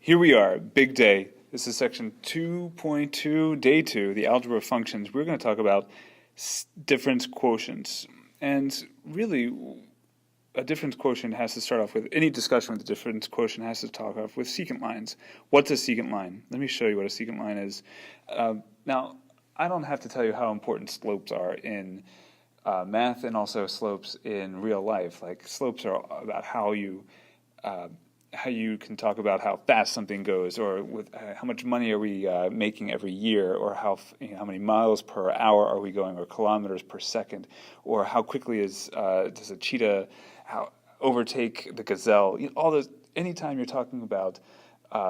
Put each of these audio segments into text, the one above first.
Here we are, big day. This is section 2.2, day 2, the algebra of functions. We're going to talk about difference quotients. And really, a difference quotient has to start off with, any discussion with a difference quotient has to talk off with secant lines. What's a secant line? Let me show you what a secant line is. Now, I don't have to tell you how important slopes are in math and also slopes in real life. Like, slopes are about how you can talk about how fast something goes, or with how much money are we making every year, or how many miles per hour are we going, or kilometers per second, or how quickly does a cheetah overtake the gazelle. All those. Anytime you're talking about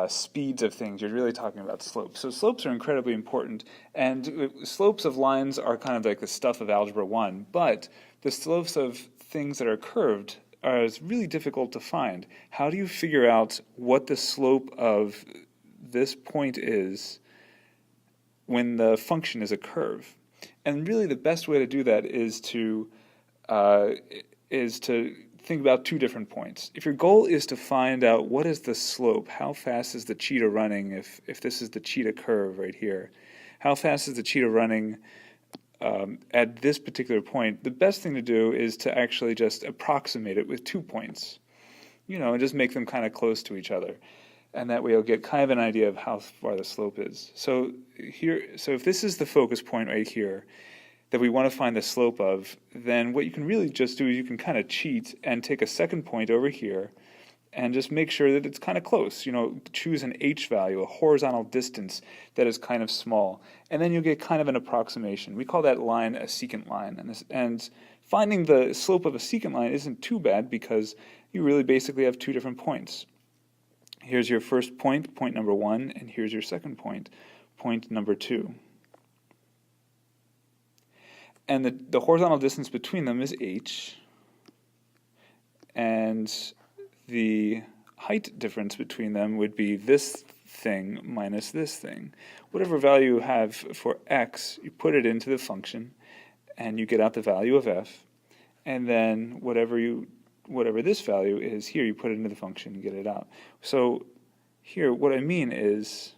speeds of things, you're really talking about slopes. So slopes are incredibly important, and slopes of lines are kind of like the stuff of Algebra 1, but the slopes of things that are curved is really difficult to find. How do you figure out what the slope of this point is when the function is a curve? And really the best way to do that is to think about two different points. If your goal is to find out what is the slope, how fast is the cheetah running, if this is the cheetah curve right here, how fast is the cheetah running at this particular point, the best thing to do is to actually just approximate it with 2 points, and just make them kind of close to each other. And that way you'll get kind of an idea of how far the slope is. So if this is the focus point right here that we want to find the slope of, then what you can really just do is you can kind of cheat and take a second point over here and just make sure that it's kind of close. Choose an h value, a horizontal distance that is kind of small, and then you'll get kind of an approximation. We call that line a secant line, and finding the slope of a secant line isn't too bad because you really basically have two different points. Here's your first point, point number 1, and here's your second point, point number 2. And the horizontal distance between them is h, and the height difference between them would be this thing minus this thing. Whatever value you have for x, you put it into the function, and you get out the value of f. And then whatever this value is here, you put it into the function and get it out. So here, what I mean is,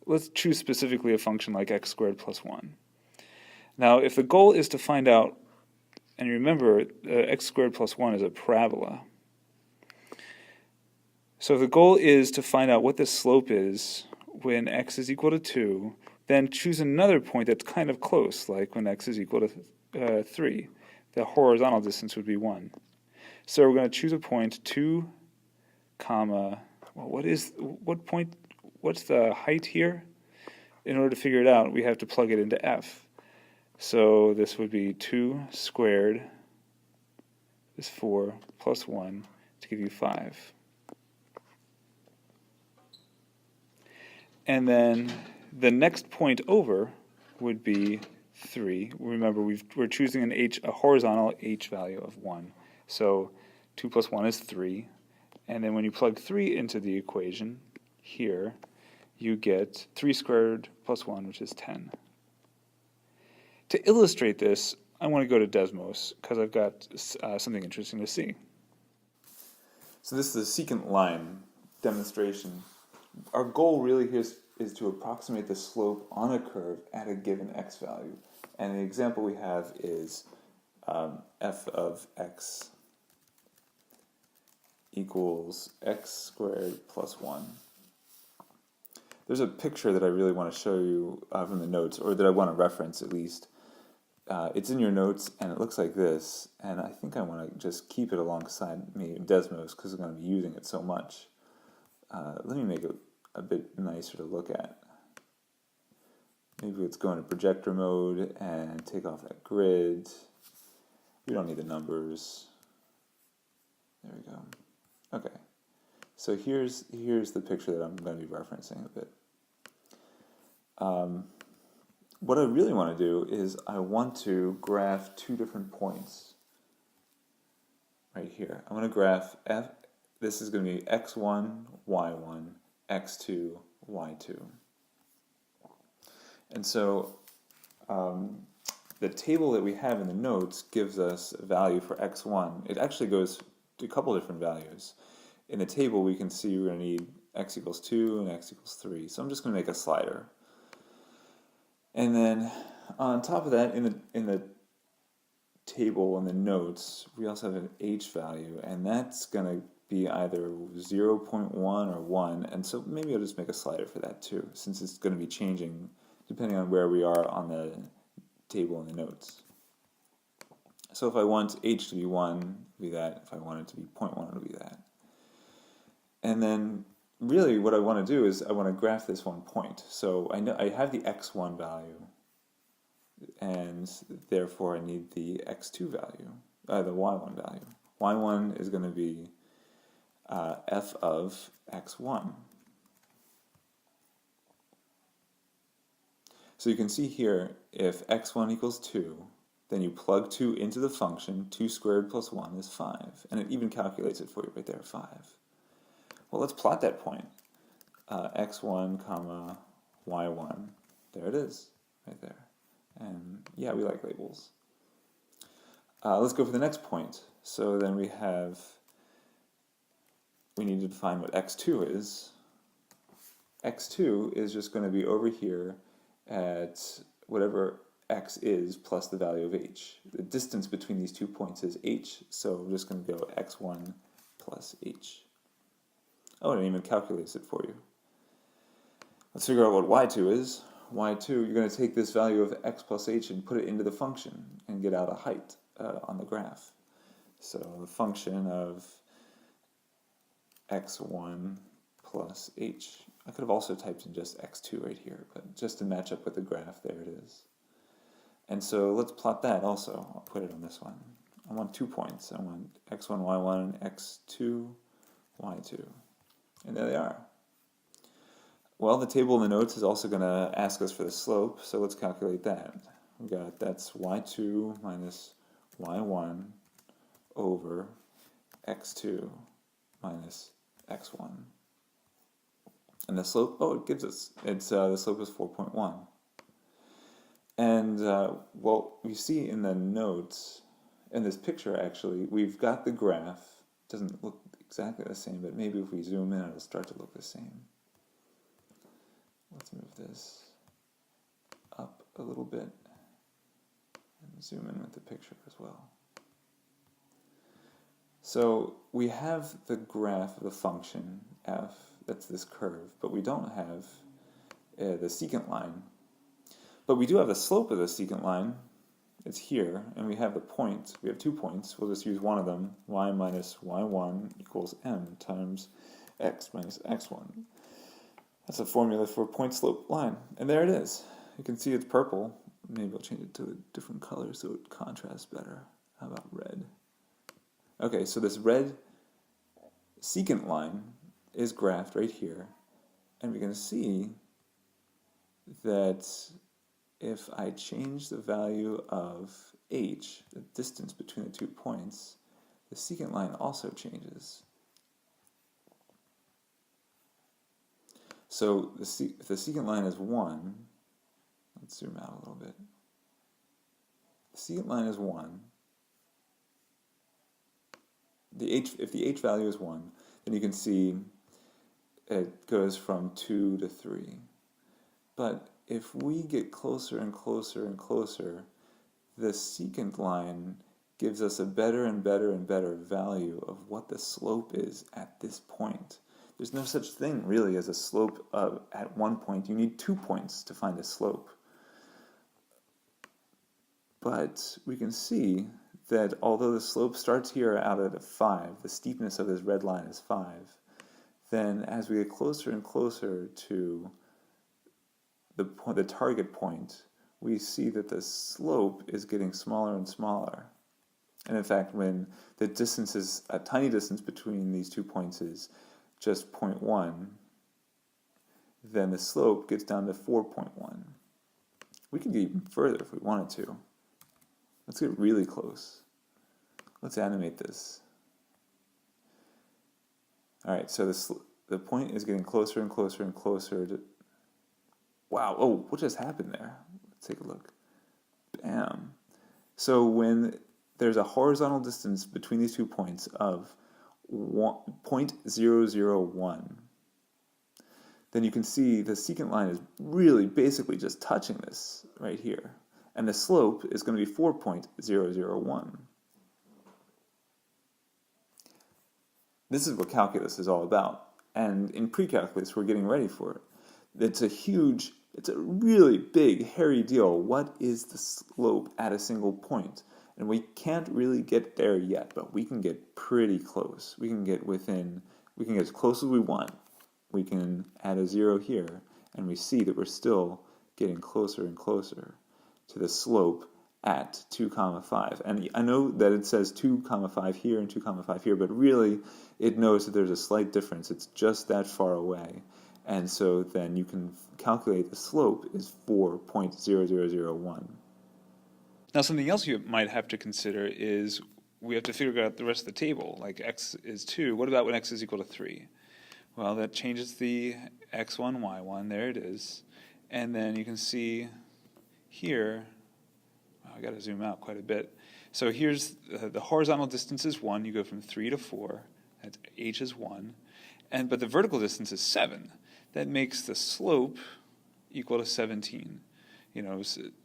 let's choose specifically a function like x squared plus 1. Now, if the goal is to find out, and remember, x squared plus 1 is a parabola. So if the goal is to find out what the slope is when x is equal to 2, then choose another point that's kind of close, like when x is equal to 3. The horizontal distance would be 1. So we're going to choose a point 2, comma, what's the height here? In order to figure it out, we have to plug it into f. So this would be 2 squared is 4 plus 1 to give you 5. And then the next point over would be 3. Remember, we're choosing a horizontal h value of 1. So 2 plus 1 is 3. And then when you plug 3 into the equation here, you get 3 squared plus 1, which is 10. To illustrate this, I want to go to Desmos because I've got something interesting to see. So this is a secant line demonstration. Our goal really is to approximate the slope on a curve at a given x value. And the example we have is f of x equals x squared plus 1. There's a picture that I really want to show you from the notes, or that I want to reference at least. It's in your notes, and it looks like this, and I think I want to just keep it alongside me in Desmos because I'm going to be using it so much. Let me make it a bit nicer to look at. Maybe let's go into projector mode and take off that grid. We don't need the numbers. There we go. Okay. So here's the picture that I'm going to be referencing a bit. What I really want to do is I want to graph two different points right here. I'm going to graph f. This is going to be x1, y1, x2, y2. And so the table that we have in the notes gives us a value for x1. It actually goes to a couple different values. In the table we can see we're going to need x equals 2 and x equals 3. So I'm just going to make a slider. And then on top of that, in the table in the notes, we also have an h value, and that's going to be either 0.1 or 1, and so maybe I'll just make a slider for that too, since it's going to be changing depending on where we are on the table in the notes. So if I want h to be 1, it'll be that. If I want it to be 0.1, it'll be that. And then really what I want to do is I want to graph this one point. So I know I have the x1 value, and therefore I need the x2 value, the y1 value. y1 is going to be f of x1. So you can see here, if x1 equals 2, then you plug 2 into the function. 2 squared plus 1 is 5. And it even calculates it for you right there, 5. Well, let's plot that point. X1, comma, Y1. There it is, right there. And yeah, we like labels. Let's go for the next point. So then we need to define what X2 is. X2 is just going to be over here at whatever x is plus the value of h. The distance between these 2 points is h, so we're just going to go x1 plus h. Oh, and it even calculates it for you. Let's figure out what y2 is. y2, you're going to take this value of x plus h and put it into the function and get out a height on the graph. So the function of x1 plus h. I could have also typed in just x2 right here, but just to match up with the graph, there it is. And so let's plot that also. I'll put it on this one. I want 2 points. I want x1, y1, x2, y2. And there they are. Well, the table in the notes is also going to ask us for the slope, so let's calculate that. We got that's y2 minus y1 over x2 minus x1. And the slope, it gives us, the slope is 4.1. And, well, we see in the notes, in this picture actually, we've got the graph. It doesn't look exactly the same, but maybe if we zoom in, it'll start to look the same. Let's move this up a little bit and zoom in with the picture as well. So we have the graph of the function f, that's this curve, but we don't have the secant line. But we do have the slope of the secant line. It's here, and we have the point. We have 2 points. We'll just use one of them. Y minus y1 equals m times x minus x1. That's a formula for a point-slope line. And there it is. You can see it's purple. Maybe I'll change it to a different color so it contrasts better. How about red? Okay, so this red secant line is graphed right here. And we can see that if I change the value of h, the distance between the 2 points, the secant line also changes. So if the secant line is 1, let's zoom out a little bit. The secant line is 1. If the h value is 1, then you can see it goes from 2 to 3. But if we get closer and closer and closer, the secant line gives us a better and better and better value of what the slope is at this point. There's no such thing really as a slope at 1 point. You need 2 points to find a slope. But we can see that although the slope starts here out at a 5, the steepness of this red line is 5, then as we get closer and closer to the target point, we see that the slope is getting smaller and smaller. And in fact, when the distance is a tiny distance between these 2 points is just 0.1, then the slope gets down to 4.1. We could get even further if we wanted to. Let's get really close. Let's animate this. All right, so the point is getting closer and closer and closer to... Wow, oh, what just happened there? Let's take a look. Bam. So when there's a horizontal distance between these 2 points of 0.001, then you can see the secant line is really basically just touching this right here. And the slope is going to be 4.001. This is what calculus is all about. And in pre-calculus, we're getting ready for it. It's a really big, hairy deal. What is the slope at a single point? And we can't really get there yet, but we can get pretty close. We can get as close as we want. We can add a 0 here, and we see that we're still getting closer and closer to the slope at 2, 5. And I know that it says 2, 5 here and 2, 5 here, but really it knows that there's a slight difference. It's just that far away. And so then you can calculate the slope is 4.0001. Now something else you might have to consider is we have to figure out the rest of the table. Like x is 2. What about when x is equal to 3? Well, that changes the x1, y1. There it is. And then you can see here, I got to zoom out quite a bit. So here's the horizontal distance is 1. You go from 3 to 4. That's h is 1. But the vertical distance is 7. That makes the slope equal to 17.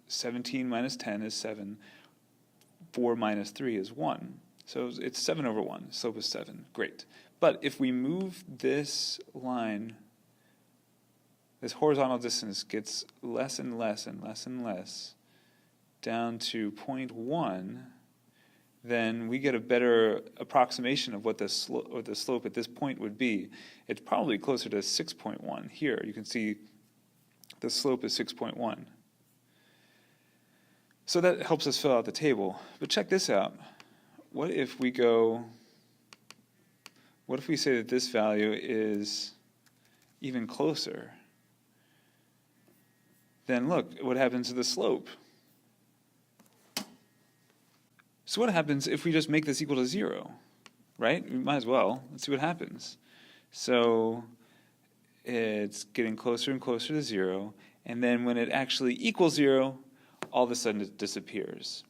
17 minus 10 is 7. 4 minus 3 is 1. So it's 7 over 1. Slope is 7. Great. But if we move this line, this horizontal distance gets less and less and less and less down to 0.1, then we get a better approximation of what the slope at this point would be. It's probably closer to 6.1. Here you can see the slope is 6.1. So that helps us fill out the table. But check this out. What if we say that this value is even closer? Then look what happens to the slope. So what happens if we just make this equal to 0? Right? We might as well. Let's see what happens. So it's getting closer and closer to 0, and then when it actually equals 0, all of a sudden it disappears.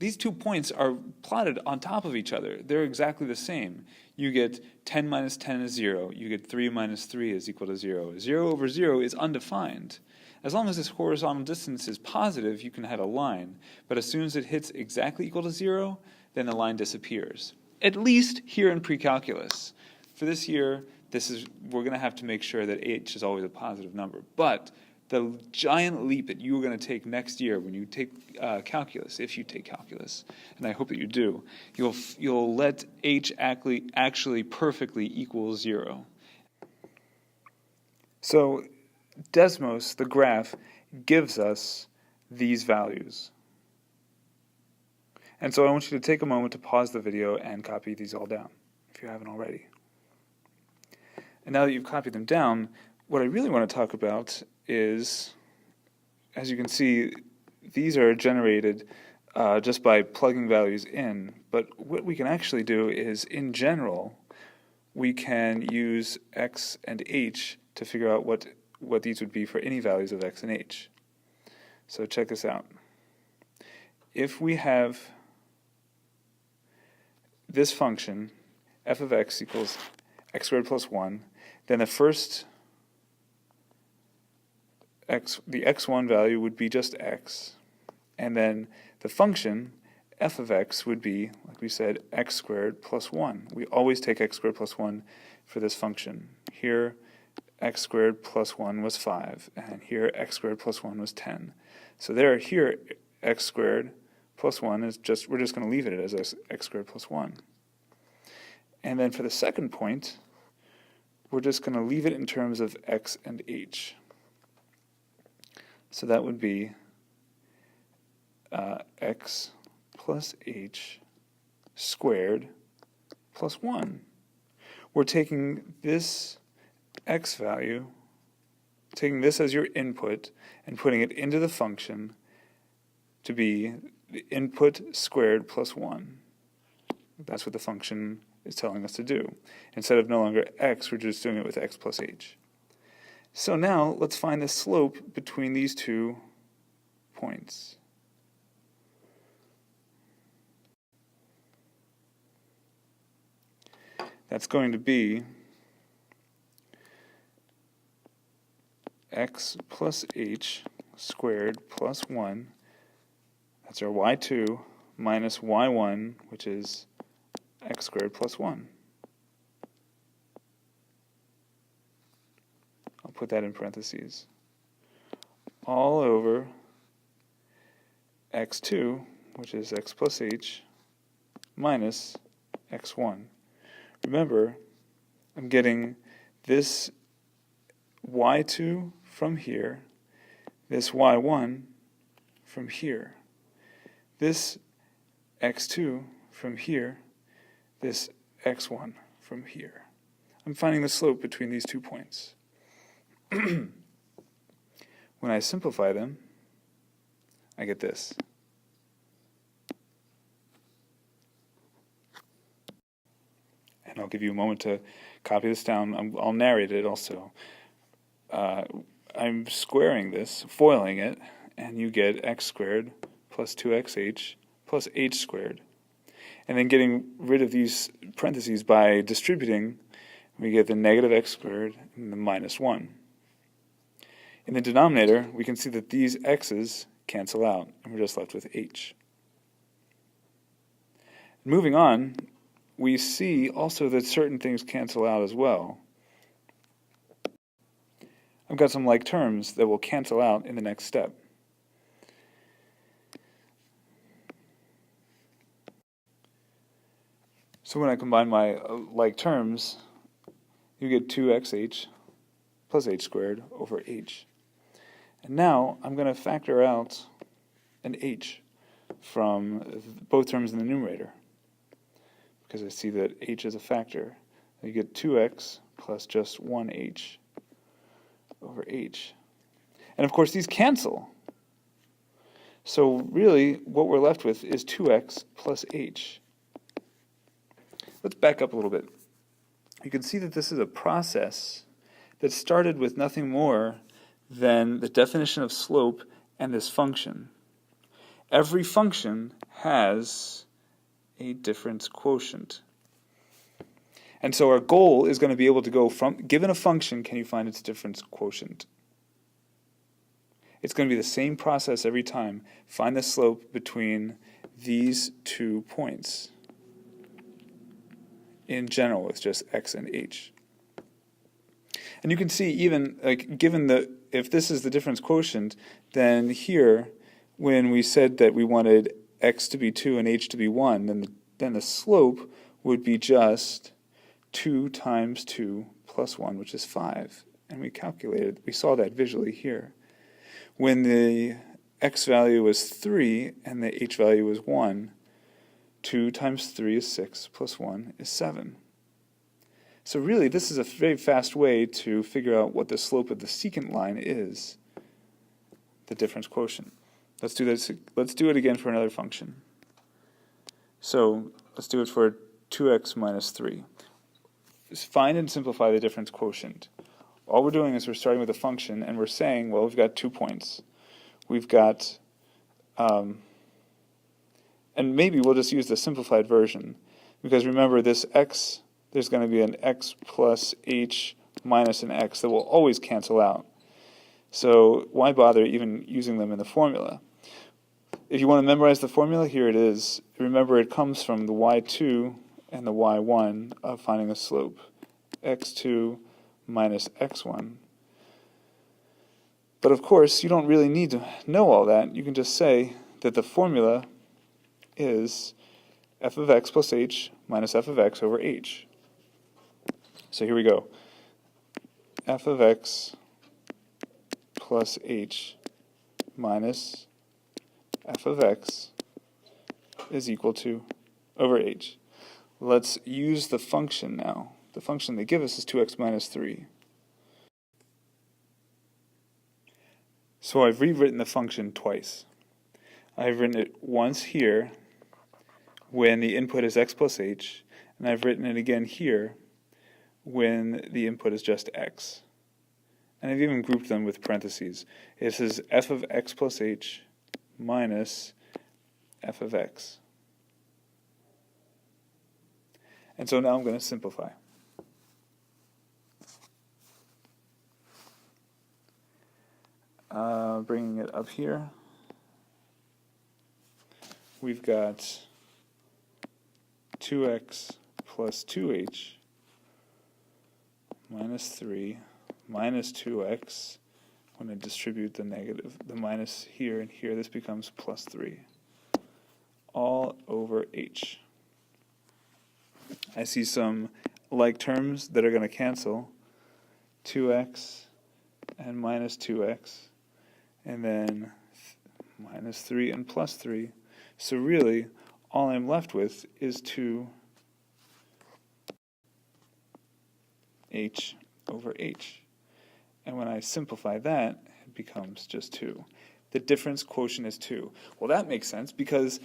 These 2 points are plotted on top of each other. They're exactly the same. You get 10 minus 10 is 0. You get 3 minus 3 is equal to 0. 0 over 0 is undefined. As long as this horizontal distance is positive, you can have a line. But as soon as it hits exactly equal to 0, then the line disappears. At least here in pre-calculus. For this year, we're going to have to make sure that h is always a positive number. But the giant leap that you're going to take next year when you take calculus, if you take calculus, and I hope that you do, you'll let h actually perfectly equal 0. So Desmos, the graph, gives us these values. And so I want you to take a moment to pause the video and copy these all down, if you haven't already. And now that you've copied them down, what I really want to talk about is, as you can see, these are generated just by plugging values in. But what we can actually do is, in general, we can use x and h to figure out what these would be for any values of x and h. So check this out. If we have this function, f of x equals x squared plus 1, then the first the x1 value would be just x, and then the function f of x would be, like we said, x squared plus 1. We always take x squared plus 1 for this function. Here, x squared plus 1 was 5, and here x squared plus 1 was 10. So here x squared plus 1 is we're just going to leave it as x squared plus 1. And then for the second point, we're just going to leave it in terms of x and h. So that would be x plus h squared plus 1. We're taking this x value, taking this as your input, and putting it into the function to be the input squared plus 1. That's what the function is telling us to do. Instead of no longer x, we're just doing it with x plus h. So now let's find the slope between these 2 points. That's going to be x plus h squared plus 1, that's our y2, minus y1, which is x squared plus 1. I'll put that in parentheses. All over x2, which is x plus h, minus x1. Remember, I'm getting this y2 from here, this y1 from here, this x2 from here, this x1 from here. I'm finding the slope between these 2 points. When I simplify them, I get this. And I'll give you a moment to copy this down. I'll narrate it also. I'm squaring this, foiling it, and you get x squared plus 2xh plus h squared. And then getting rid of these parentheses by distributing, we get the negative x squared and the minus 1. In the denominator, we can see that these x's cancel out, and we're just left with h. Moving on, we see also that certain things cancel out as well. I've got some like terms that will cancel out in the next step. So when I combine my like terms, you get 2xh plus h squared over h. And now I'm going to factor out an h from both terms in the numerator, because I see that h is a factor. You get 2x plus just 1h over h. And of course these cancel. So really what we're left with is 2x plus h. Let's back up a little bit. You can see that this is a process that started with nothing more than the definition of slope and this function. Every function has a difference quotient. And so our goal is going to be able to go from, given a function, can you find its difference quotient? It's going to be the same process every time. Find the slope between these 2 points. In general, it's just x and h. And you can see even, like, given the, if this is the difference quotient, then here, when we said that we wanted x to be 2 and h to be 1, then the slope would be just 2 times 2 plus 1, which is 5. And we calculated, we saw that visually here. When the x value was 3 and the h value was 1, 2 times 3 is 6, plus 1 is 7. So really, this is a very fast way to figure out what the slope of the secant line is, the difference quotient. Let's do this. Let's do it again for another function. So let's do it for 2x minus 3. Just find and simplify the difference quotient. All we're doing is we're starting with a function, and we're saying, well, we've got 2 points. We've got, and maybe we'll just use the simplified version, because remember this x, there's going to be an x plus h minus an x that will always cancel out. So why bother even using them in the formula? If you want to memorize the formula, here it is. Remember, it comes from the y2 and the y1 of finding a slope. x2 minus x1. But of course, you don't really need to know all that. You can just say that the formula is f of x plus h minus f of x over h. So here we go. F of x plus h minus f of x is equal to over h. Let's use the function now. The function they give us is 2x minus 3. So I've rewritten the function twice. I've written it once here when the input is x plus h, and I've written it again here when the input is just x. And I've even grouped them with parentheses. It says f of x plus h minus f of x. And so now I'm going to simplify. Bringing it up here, we've got 2x plus 2h minus 3 minus 2x. When I distribute the minus here and here, this becomes plus 3, all over h. I see some like terms that are going to cancel, 2x and minus 2x, and then minus 3 and plus 3. So really, all I'm left with is 2h over h. And when I simplify that, it becomes just 2. The difference quotient is 2. Well, that makes sense, because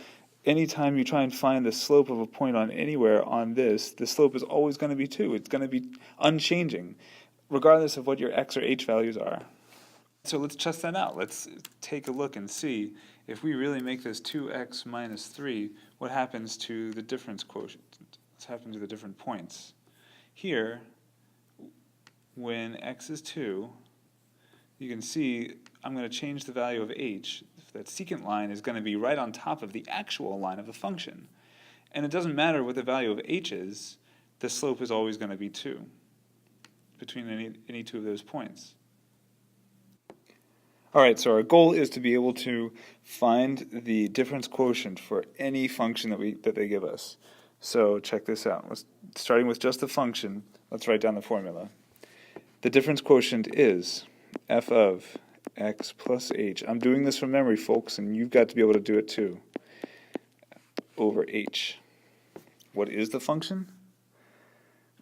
anytime you try and find the slope of a point on anywhere on this, the slope is always going to be 2. It's going to be unchanging, regardless of what your x or h values are. So let's test that out. Let's take a look and see if we really make this 2x minus 3, what happens to the difference quotient? What's happened to the different points? Here, when x is 2, you can see I'm going to change the value of h. That secant line is going to be right on top of the actual line of the function. And it doesn't matter what the value of h is, the slope is always going to be 2 between any two of those points. All right, so our goal is to be able to find the difference quotient for any function that they give us. So check this out. Starting with just the function, let's write down the formula. The difference quotient is f of x plus h. I'm doing this from memory, folks, and you've got to be able to do it too. Over h. What is the function?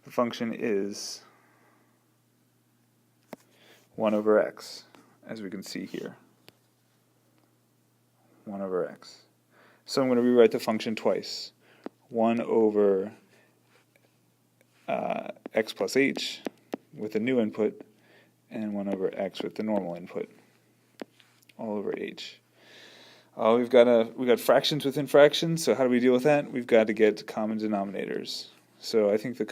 The function is 1 over x, as we can see here. 1 over x. So I'm going to rewrite the function twice. 1 over x plus h with the new input, and 1 over x with the normal input, all over h. We've got fractions within fractions, so how do we deal with that? We've got to get common denominators. So I think the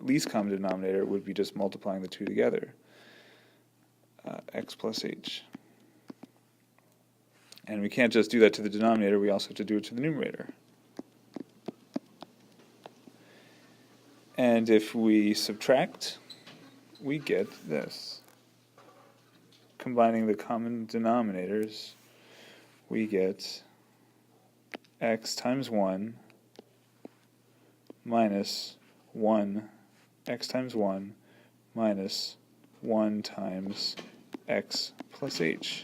least common denominator would be just multiplying the two together, x plus h. And we can't just do that to the denominator, we also have to do it to the numerator. And if we subtract, we get this. Combining the common denominators, we get x times 1 minus 1, x times 1 minus 1 times x plus h,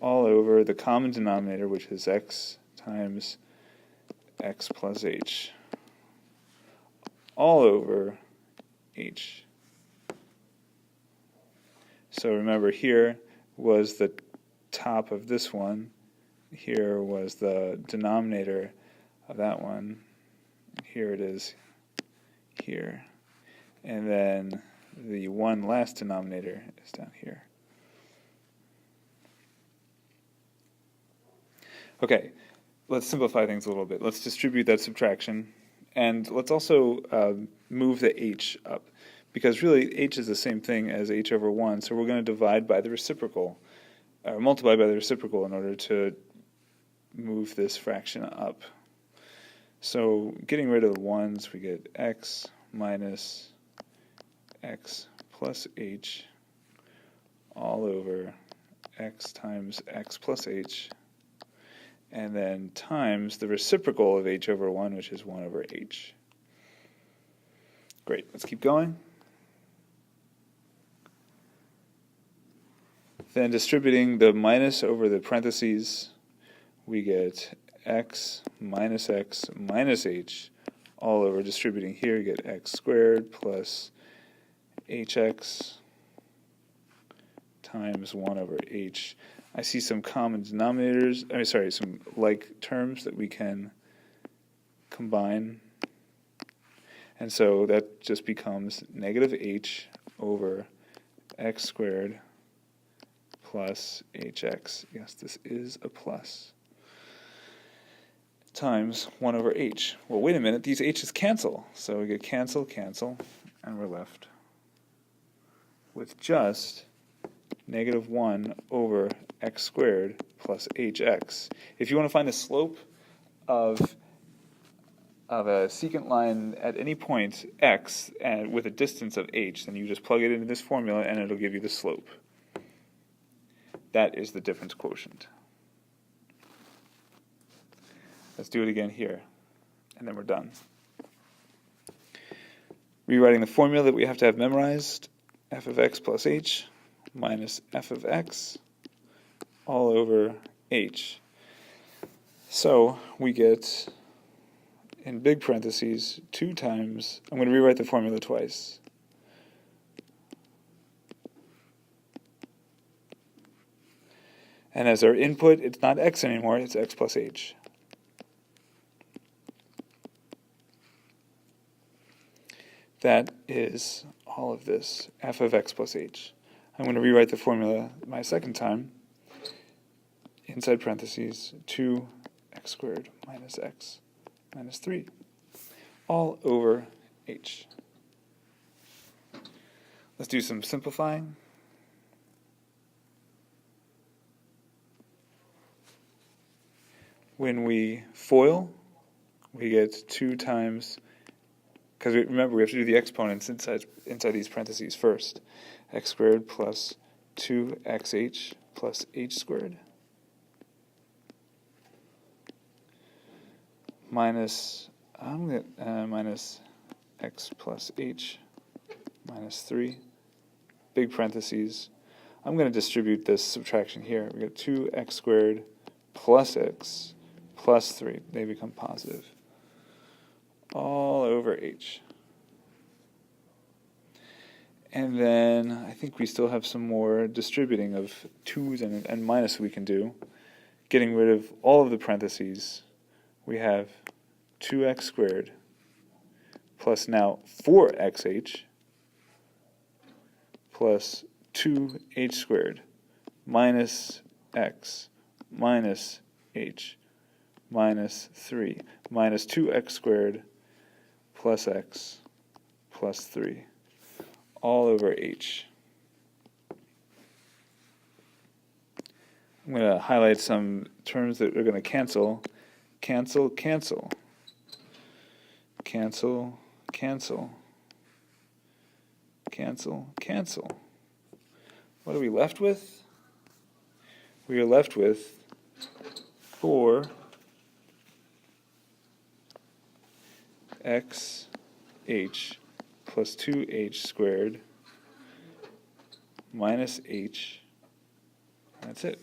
all over the common denominator, which is x times x plus h, all over h. So remember, here was the top of this one, here was the denominator of that one, here it is here, and then the one last denominator is down here. Okay, let's simplify things a little bit. Let's distribute that subtraction, and let's also move the h up, because really h is the same thing as h over 1, so we're going to divide by the reciprocal, or multiply by the reciprocal in order to move this fraction up. So getting rid of the 1's, we get x minus x plus h all over x times x plus h, and then times the reciprocal of h over 1, which is 1 over h. Great, let's keep going. Then distributing the minus over the parentheses, we get x minus h, all over distributing here, you get x squared plus hx times 1 over h. I see some common denominators, some like terms that we can combine. And so that just becomes negative h over x squared plus hx. Yes, this is a plus. Times 1 over h. Well, wait a minute, these h's cancel. So we get cancel, cancel, and we're left with just negative 1 over x squared plus hx. If you want to find the slope of a secant line at any point x and with a distance of h, then you just plug it into this formula and it'll give you the slope. That is the difference quotient. Let's do it again here, and then we're done. Rewriting the formula that we have to have memorized, f of x plus h minus f of x all over h. So we get, in big parentheses, 2 times, I'm going to rewrite the formula twice. And as our input, it's not x anymore, it's x plus h. That is all of this, f of x plus h. I'm going to rewrite the formula my second time. Inside parentheses, 2x squared minus x minus 3, all over h. Let's do some simplifying. When we FOIL, we get 2 times, because remember we have to do the exponents inside these parentheses first. X squared plus 2xh plus h squared minus minus x plus h minus 3, big parentheses. I'm going to distribute this subtraction here. We get 2x squared plus x plus 3. They become positive. All over h. And then I think we still have some more distributing of 2's and minus we can do. Getting rid of all of the parentheses, we have 2x squared plus now 4xh plus 2h squared minus x minus h minus 3 minus 2x squared plus x plus 3 all over h. I'm going to highlight some terms that are going to cancel. Cancel, cancel. Cancel, cancel. Cancel, cancel. What are we left with? We are left with 4 x h plus 2h squared minus h, that's it,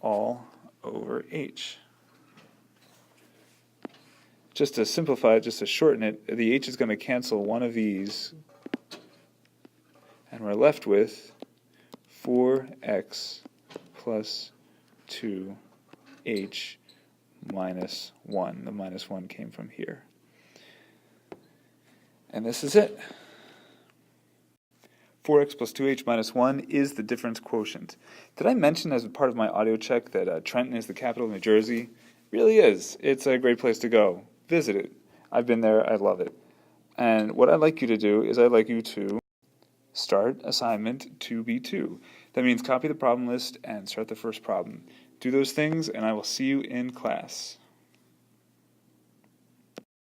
all over h. Just to simplify it, just to shorten it, the h is going to cancel one of these, and we're left with 4x plus 2h minus 1. The minus 1 came from here. And this is it. 4x plus 2h minus 1 is the difference quotient. Did I mention as a part of my audio check that Trenton is the capital of New Jersey? It really is. It's a great place to go. Visit it. I've been there. I love it. And what I'd like you to do is I'd like you to start assignment 2B2. That means copy the problem list and start the first problem. Do those things, and I will see you in class.